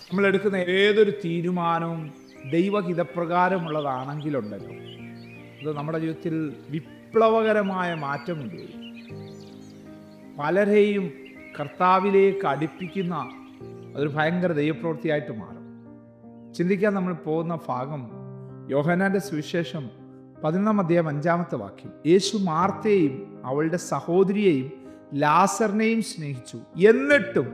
നമ്മൾ എടുക്കുന്ന ഏതൊരു തീരുമാനവും ദൈവഹിതപ്രകാരമുള്ളതാണെങ്കിലുണ്ടല്ലോ, അത് നമ്മുടെ ജീവിതത്തിൽ വിപ്ലവകരമായ മാറ്റം കൊണ്ടുവരും. പലരെയും കർത്താവിലേക്ക് അടുപ്പിക്കുന്ന അതൊരു ഭയങ്കര ദൈവപ്രവൃത്തിയായിട്ട് മാറും. ചിന്തിക്കാൻ നമ്മൾ പോകുന്ന ഭാഗം യോഹന്നാന്റെ സുവിശേഷം 11:5 യേശു മാർത്തയെയും അവളുടെ സഹോദരിയെയും ലാസറിനെയും സ്നേഹിച്ചു, എന്നിട്ടും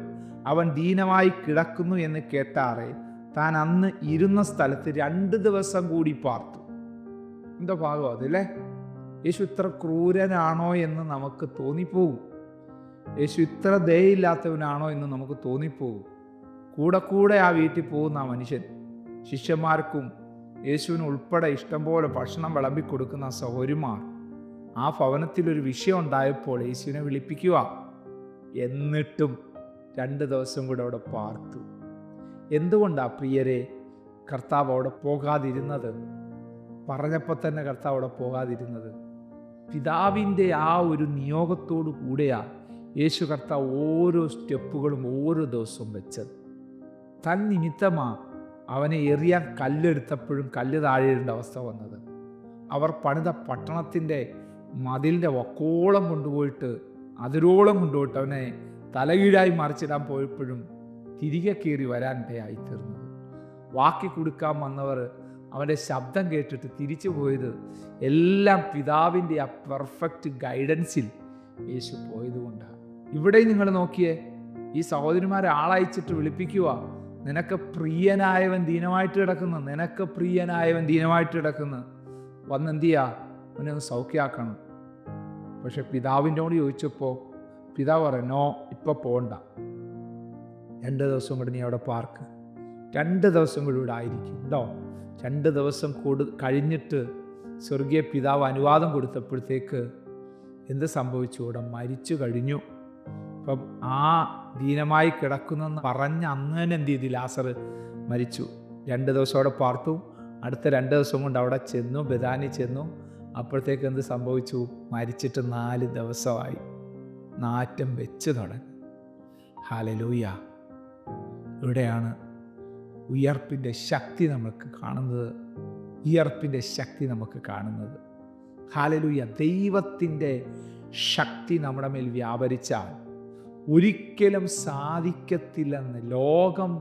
അവൻ ദീനമായി കിടക്കുന്നു എന്ന് കേട്ടാറെ താൻ അന്ന് ഇരുന്ന സ്ഥലത്ത് 2 ദിവസം കൂടി പാർത്തു. എന്താ ഭാഗം അതല്ലേ? യേശു ഇത്ര ക്രൂരനാണോ എന്ന് നമുക്ക് തോന്നിപ്പോകും. യേശു ഇത്ര ദയയില്ലാത്തവനാണോ എന്ന് നമുക്ക് തോന്നിപ്പോകും. കൂടെ ആ വീട്ടിൽ പോകുന്ന ആ മനുഷ്യൻ ശിഷ്യന്മാർക്കും യേശുവിന് ഉൾപ്പെടെ ഇഷ്ടംപോലെ ഭക്ഷണം വിളമ്പിക്കൊടുക്കുന്ന സഹോദരിമാർ ആ ഭവനത്തിലൊരു വിഷയം ഉണ്ടായപ്പോൾ യേശുവിനെ വിളിപ്പിക്കുക. എന്നിട്ടും 2 ദിവസം കൂടെ അവിടെ പാർത്തു. എന്തുകൊണ്ടാ പ്രിയരെ കർത്താവ് അവിടെ പോകാതിരുന്നത്? പറഞ്ഞപ്പോൾ തന്നെ കർത്താവ് അവിടെ പോകാതിരുന്നത് പിതാവിൻ്റെ ആ ഒരു നിയോഗത്തോടു കൂടെയാ യേശു കർത്താവ് ഓരോ സ്റ്റെപ്പുകളും ഓരോ ദിവസവും വെച്ചത്. തൻ നിമിത്തമാ അവനെ എറിയാൻ കല്ലെടുത്തപ്പോഴും കല്ല് താഴെയിടേണ്ട അവസ്ഥ വന്നത്. അവർ പണിത പട്ടണത്തിൻ്റെ മതിലിൻ്റെ വക്കോളം കൊണ്ടുപോയിട്ട് അതിരോളം കൊണ്ടുപോയിട്ട് അവനെ തലകീഴായി മറിച്ചിടാൻ പോയപ്പോഴും തിരികെ കയറി വരാനിടയായി തീർന്നത്. വാക്കി കൊടുക്കാൻ വന്നവർ അവൻ്റെ ശബ്ദം കേട്ടിട്ട് തിരിച്ചു പോയത് എല്ലാം പിതാവിൻ്റെ ആ പെർഫെക്റ്റ് ഗൈഡൻസിൽ യേശു പോയതുകൊണ്ടാണ്. ഇവിടെ നിങ്ങൾ നോക്കിയേ, ഈ സഹോദരിമാരെ ആളയച്ചിട്ട് വിളിപ്പിക്കുക, നിനക്ക് പ്രിയനായവൻ ദീനമായിട്ട് കിടക്കുന്നു, നിനക്ക് പ്രിയനായവൻ ദീനമായിട്ട് കിടക്കുന്നു, വന്നെന്ത് ചെയ്യാ അവനെ ഒന്ന് സൗഖ്യമാക്കണം. പക്ഷെ പിതാവിനോട് ചോദിച്ചപ്പോൾ പിതാവ് പറഞ്ഞു, നോ, ഇപ്പം പോകണ്ട, 2 ദിവസം കൂടി നീ അവിടെ പാർക്ക്, 2 ദിവസം കൂടി ഇവിടെ ആയിരിക്കും കേട്ടോ. 2 ദിവസം കഴിഞ്ഞിട്ട് സ്വർഗീയ പിതാവ് അനുവാദം കൊടുത്തപ്പോഴത്തേക്ക് എന്ത് സംഭവിച്ചു? ഇവിടെ മരിച്ചു കഴിഞ്ഞു. അപ്പം ആ ദീനമായി കിടക്കുന്നെന്ന് പറഞ്ഞ് അന്ന് തന്നെ എന്ത് ചെയ്തു? ലാസർ മരിച്ചു. 2 ദിവസം അവിടെ പാർത്തു. അടുത്ത 2 ദിവസം കൊണ്ട് അവിടെ ചെന്നു, ബെഥാനി ചെന്നു. അപ്പോഴത്തേക്ക് എന്ത് സംഭവിച്ചു? മരിച്ചിട്ട് 4 ദിവസമായി. നാറ്റം വെച്ച് തുടങ്ങി. ഹല്ലേലൂയ! ഇവിടെയാണ് ഉയർപ്പിൻ്റെ ശക്തി നമുക്ക് കാണുന്നത്. ഉയർപ്പിൻ്റെ ശക്തി നമുക്ക് കാണുന്നത്. ഹല്ലേലൂയ! ദൈവത്തിൻ്റെ ശക്തി നമ്മുടെ മേൽ വ്യാപരിച്ചാൽ ഒരിക്കലും സാധിക്കത്തില്ലെന്ന് ലോകം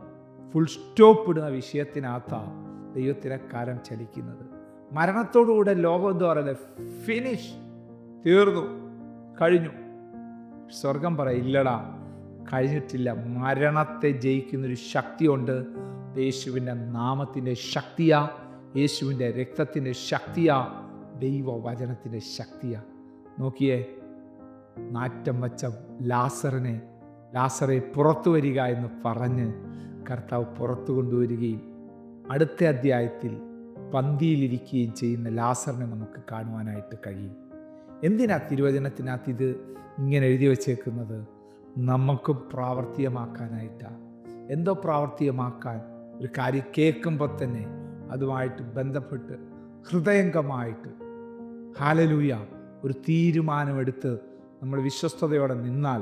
ഫുൾ സ്റ്റോപ്പ് ഇടുന്ന വിഷയത്തിനകത്താണ് ദൈവത്തിൻ്റെ കരം ചലിക്കുന്നത്. മരണത്തോടുകൂടെ ലോകം എന്താ പറയുന്നത്? ഫിനിഷ്, തീർന്നു, കഴിഞ്ഞു. സ്വർഗം പറയില്ലടാ, കഴിഞ്ഞിട്ടില്ല. മരണത്തെ ജയിക്കുന്നൊരു ശക്തിയുണ്ട്. യേശുവിൻ്റെ നാമത്തിൻ്റെ ശക്തിയാ, യേശുവിൻ്റെ രക്തത്തിൻ്റെ ശക്തിയാ, ദൈവവചനത്തിൻ്റെ ശക്തിയാ. നോക്കിയേ, നാറ്റം വച്ച ലാസറെ പുറത്തു വരിക എന്ന് പറഞ്ഞ് കർത്താവ് പുറത്തു കൊണ്ടുവരികയും അടുത്ത അധ്യായത്തിൽ പന്തിയിലിരിക്കുകയും ചെയ്യുന്ന ലാസറിനെ നമുക്ക് കാണുവാനായിട്ട് കഴിയും. എന്തിനാ തിരുവചനത്തിനകത്ത് ഇത് ഇങ്ങനെ എഴുതി വച്ചേക്കുന്നത്? നമുക്കും പ്രാവർത്തികമാക്കാനായിട്ടാണ്. എന്തോ പ്രാവർത്തികമാക്കാൻ? ഒരു കാര്യം കേൾക്കുമ്പോൾ തന്നെ അതുമായിട്ട് ബന്ധപ്പെട്ട് ഹൃദയംഗമായിട്ട് ഹല്ലേലൂയ ഒരു തീരുമാനമെടുത്ത് നമ്മൾ വിശ്വസ്തയോടെ നിന്നാൽ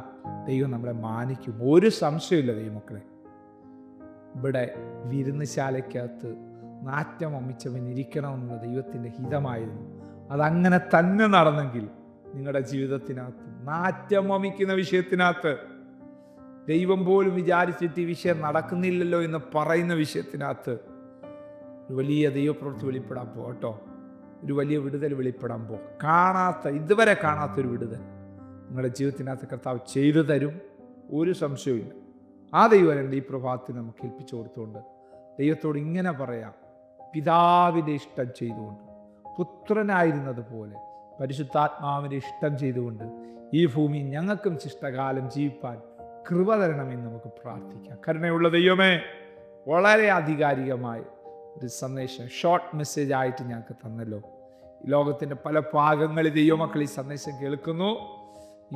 ദൈവം നമ്മളെ മാനിക്കും. ഒരു സംശയമില്ല ദൈവമക്കളെ. ഇവിടെ വിരുന്നുശാലയ്ക്കകത്ത് നാറ്റം അമ്മിച്ചവൻ ഇരിക്കണമെന്നുള്ള ദൈവത്തിൻ്റെ ഹിതമായിരുന്നു. അതങ്ങനെ തന്നെ നടന്നെങ്കിൽ നിങ്ങളുടെ ജീവിതത്തിനകത്ത് നാറ്റം അമിക്കുന്ന വിഷയത്തിനകത്ത്, ദൈവം പോലും വിചാരിച്ചിട്ട് ഈ വിഷയം നടക്കുന്നില്ലല്ലോ എന്ന് പറയുന്ന വിഷയത്തിനകത്ത് ഒരു വലിയ ദൈവപ്രവൃത്തി വെളിപ്പെടാൻ പോകട്ടോ. ഒരു വലിയ വിടുതൽ വെളിപ്പെടാൻ ഇതുവരെ കാണാത്തൊരു വിടുതൽ നിങ്ങളുടെ ജീവിതത്തിനകത്ത് കർത്താവ് ചെയ്തു തരും. ഒരു സംശയവുമില്ല. ആ ദൈവം എൻ്റെ ഈ പ്രഭാതത്തിൽ നമുക്ക് ഏൽപ്പിച്ചു കൊടുത്തുകൊണ്ട് ദൈവത്തോട് ഇങ്ങനെ പറയാം, പിതാവിൻ്റെ ഇഷ്ടം ചെയ്തുകൊണ്ട്, പുത്രനായിരുന്നത് പോലെ പരിശുദ്ധാത്മാവിൻ്റെ ഇഷ്ടം ചെയ്തുകൊണ്ട് ഈ ഭൂമി ഞങ്ങൾക്കും ശിഷ്ടകാലം ജീവിപ്പാൻ കൃപ തരണമെന്ന് നമുക്ക് പ്രാർത്ഥിക്കാം. കരുണയുള്ള ദൈവമേ, വളരെ ആധികാരികമായ ഒരു സന്ദേശം, ഷോർട്ട് മെസ്സേജ് ആയിട്ട് ഞങ്ങൾക്ക് തന്നല്ലോ. ഈ ലോകത്തിൻ്റെ പല ഭാഗങ്ങളിൽ ദൈവമക്കൾ ഈ സന്ദേശം കേൾക്കുന്നു.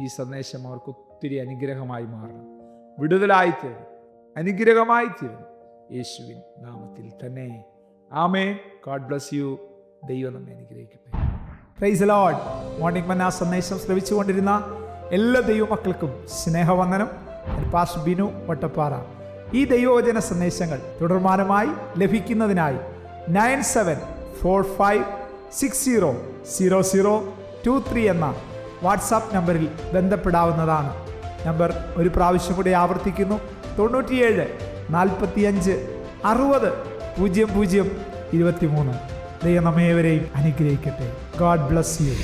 ഈ സന്ദേശം അവർക്ക് ഒത്തിരി അനുഗ്രഹമായി മാറണം, വിടുതലായിത്തീരണം, അനുഗ്രഹമായി തീരണം. യേശുവിൻ നാമത്തിൽ തന്നെ ആമേൻ. God bless you. ദൈവം നമ്മെ അനുഗ്രഹിക്കട്ടെ. Praise the Lord. മോർണിംഗ് മന്ന സന്ദേശം ശ്രവിച്ചുകൊണ്ടിരുന്ന എല്ലാ ദൈവമക്കൾക്കും സ്നേഹവന്ദനം. പാസ്റ്റർ ബിനു വട്ടപ്പാറ. ഈ ദൈവവചന സന്ദേശങ്ങൾ തുടർമാനമായി ലഭിക്കുന്നതിനായി 9745600023 എന്ന വാട്സാപ്പ് നമ്പറിൽ ബന്ധപ്പെടാവുന്നതാണ്. നമ്പർ ഒരു പ്രാവശ്യം കൂടി ആവർത്തിക്കുന്നു: 97 45 60 00 23. ദൈവം നമ്മേവരെയും അനുഗ്രഹിക്കട്ടെ. God bless you.